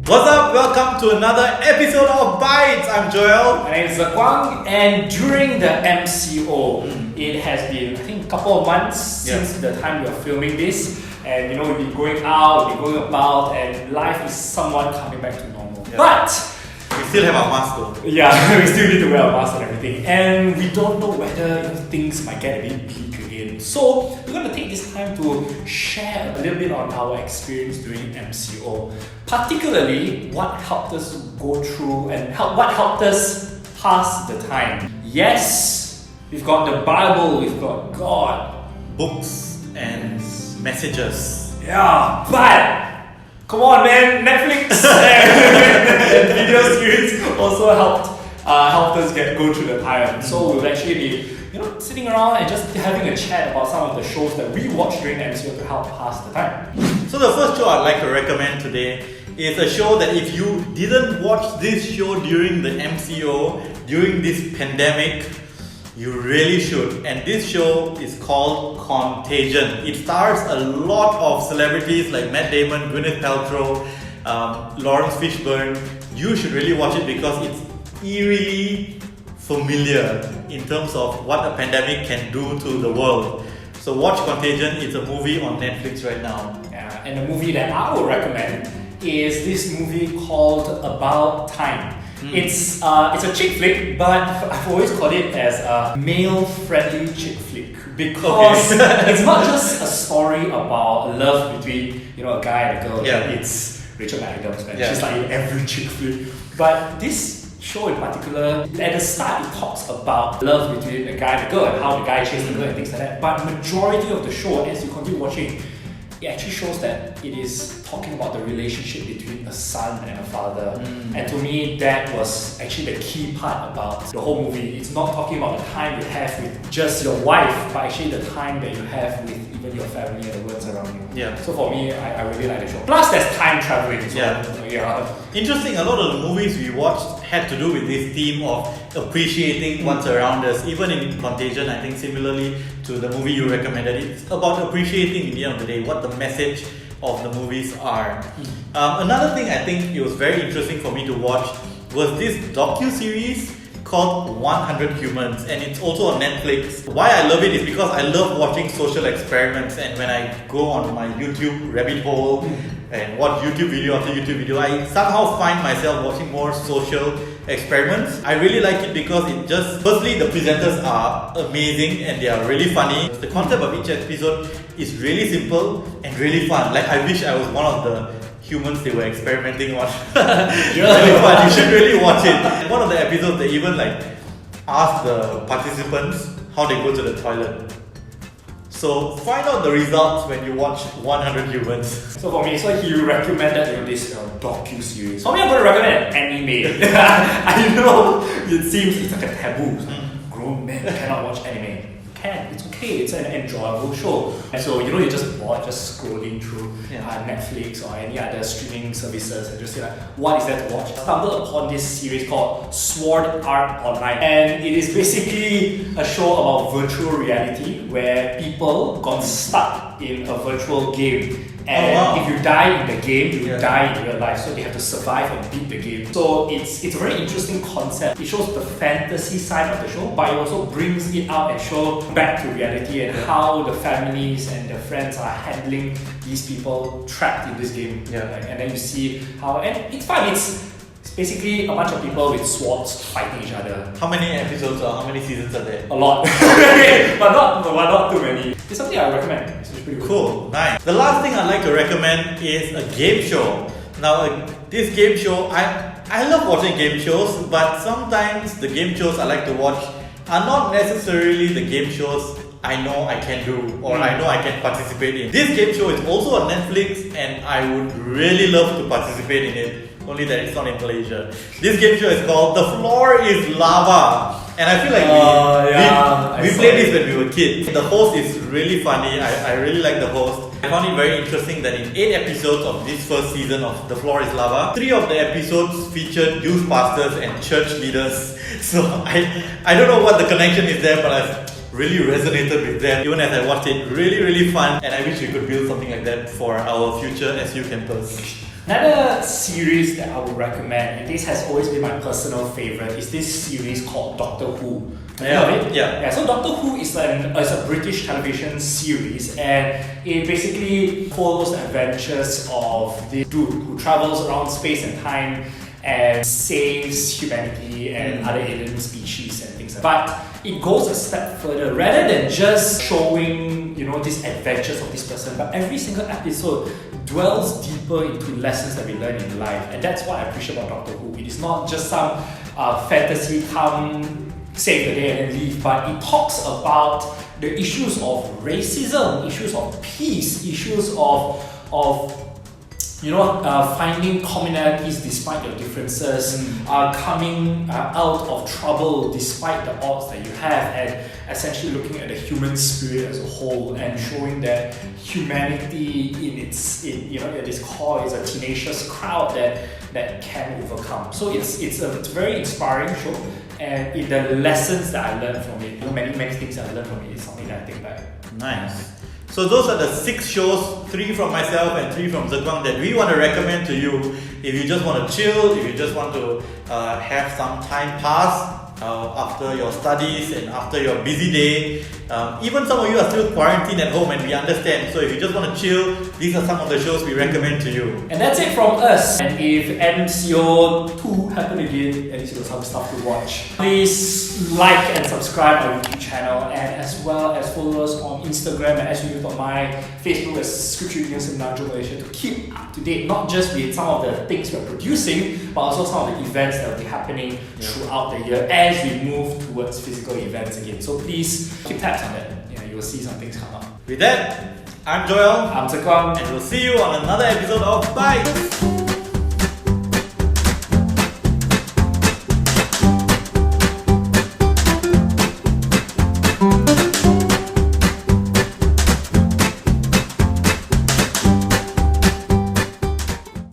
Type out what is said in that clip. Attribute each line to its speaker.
Speaker 1: What's up? Welcome to another episode of Bytes. I'm Joel.
Speaker 2: My name is Kwang, and during the MCO, it has been, I think, a couple of months since the time we are filming this. And we've been going out, we've been going about, and life is somewhat coming back to normal.
Speaker 1: Yeah.
Speaker 2: But
Speaker 1: we still have our mask though.
Speaker 2: Yeah, we still need to wear a mask and everything. And we don't know whether things might get a bit bleak again. So we're going to take this time to share a little bit on our experience during MCO. Particularly, what helped us go through and what helped us pass the time. Yes, we've got the Bible, we've got God.
Speaker 1: Books and messages.
Speaker 2: Yeah, but come on, man, Netflix and video series also helped us go through the time. So we'll actually be sitting around and just having a chat about some of the shows that we watched during the MCO to help pass the time.
Speaker 1: So the first show I'd like to recommend today is a show that if you didn't watch this show during the MCO, during this pandemic, you really should. And this show is called Contagion. It stars a lot of celebrities like Matt Damon, Gwyneth Paltrow, Lawrence Fishburne. You should really watch it because it's eerily familiar in terms of what a pandemic can do to the world. So watch Contagion. It's a movie on Netflix right now.
Speaker 2: Yeah, and the movie that I would recommend is this movie called About Time. It's a chick flick, but I've always called it as a male-friendly chick flick because it's not just a story about love between a guy and a girl.
Speaker 1: Yeah.
Speaker 2: It's Rachel McAdams, man.
Speaker 1: Yeah.
Speaker 2: She's like in every chick flick. But this show in particular, at the start it talks about love between a guy and a girl and how the guy chased the girl and things like that. But majority of the show, as you continue watching, it actually shows that it is talking about the relationship between a son and a father. And to me, that was actually the key part about the whole movie. It's not talking about the time you have with just your wife, but actually the time that you have with even your family and the ones around you.
Speaker 1: Yeah.
Speaker 2: So for me, I really like the show. Plus, there's time traveling. So,
Speaker 1: Yeah. Interesting, a lot of the movies we watched had to do with this theme of appreciating what's around us. Even in Contagion, I think similarly to the movie you recommended, it's about appreciating in the end of the day what the message of the movies are. Another thing I think it was very interesting for me to watch was this docu-series called 100 Humans, and it's also on Netflix. Why I love it is because I love watching social experiments, and when I go on my YouTube rabbit hole and watch YouTube video after YouTube video, I somehow find myself watching more social experiments. I really like it because firstly, the presenters are amazing and they are really funny. The concept of each episode is really simple and really fun. Like, I wish I was one of the humans they were experimenting on. Really fun. You should really watch it. One of the episodes, they even ask the participants how they go to the toilet. So find out the results when you watch 100 Humans.
Speaker 2: So for me, so he recommended this docu-series. For me, I'm going to recommend anime. I know it seems it's like a taboo. Grown men cannot watch anime. It's okay, it's an enjoyable show. And so you're just bored, just scrolling through Netflix or any other streaming services and just say what is there to watch? I stumbled upon this series called Sword Art Online, and it is basically a show about virtual reality where people got stuck in a virtual game. And if you die in the game, you die in real life. So they have to survive and beat the game. So it's a very interesting concept. It shows the fantasy side of the show, but it also brings it out and shows back to reality and how the families and the friends are handling these people trapped in this game. And then you see how, and it's fun. It's basically a bunch of people with swords fighting each other.
Speaker 1: How many episodes or how many seasons are there?
Speaker 2: A lot. but not too many. It's something I recommend. It's pretty
Speaker 1: cool. Nice. The last thing I'd like to recommend is a game show. Now, this game show, I love watching game shows, but sometimes the game shows I like to watch are not necessarily the game shows I know I can do or I know I can participate in. This game show is also on Netflix and I would really love to participate in it, only that it's not in Malaysia. This game show is called The Floor is Lava, and I feel like we played this when we were kids. The host is really funny. I really like the host. I found it very interesting that in 8 episodes of this first season of The Floor is Lava, 3 of the episodes featured youth pastors and church leaders. So I don't know what the connection is there, but I've really resonated with them. Even as I watched it, really fun, and I wish we could build something like that for our future SU campus.
Speaker 2: Another series that I would recommend, and this has always been my personal favorite, is this series called Doctor Who. Have you heard of it?
Speaker 1: Yeah.
Speaker 2: So Doctor Who is a British television series, and it basically follows the adventures of this dude who travels around space and time and saves humanity and other alien species and things like that. But it goes a step further. Rather than just showing, these adventures of this person, but every single episode dwells deeper into lessons that we learn in life. And that's what I appreciate about Doctor Who. It is not just some fantasy come save the day and then leave, but it talks about the issues of racism, issues of peace, issues of finding commonalities despite your differences, coming out of trouble despite the odds that you have, and essentially looking at the human spirit as a whole and showing that humanity at its core is a tenacious crowd that can overcome. So it's a very inspiring show, and the lessons that I learned from it, many things that I learned from it, is something that I think back.
Speaker 1: Nice. So those are the 6 shows, 3 from myself and 3 from Zekwang, that we want to recommend to you if you just want to chill, if you just want to have some time pass after your studies and after your busy day. Even some of you are still quarantined at home, and we understand. So if you just want to chill, these are some of the shows we recommend to you.
Speaker 2: And that's it from us. And if MCO2 happen again, at least you got some stuff to watch. Please like and subscribe our YouTube channel, and as well as follow us on Instagram at S02E15, Facebook as Scripture Union Peninsular Malaysia, to keep up to date, not just with some of the things we're producing, but also some of the events that will be happening throughout the year as we move towards physical events again. So please keep tabs on that. You will see some things come up.
Speaker 1: With that, I'm Joel.
Speaker 2: I'm Zekwang.
Speaker 1: And we'll see you on another episode of Bytes.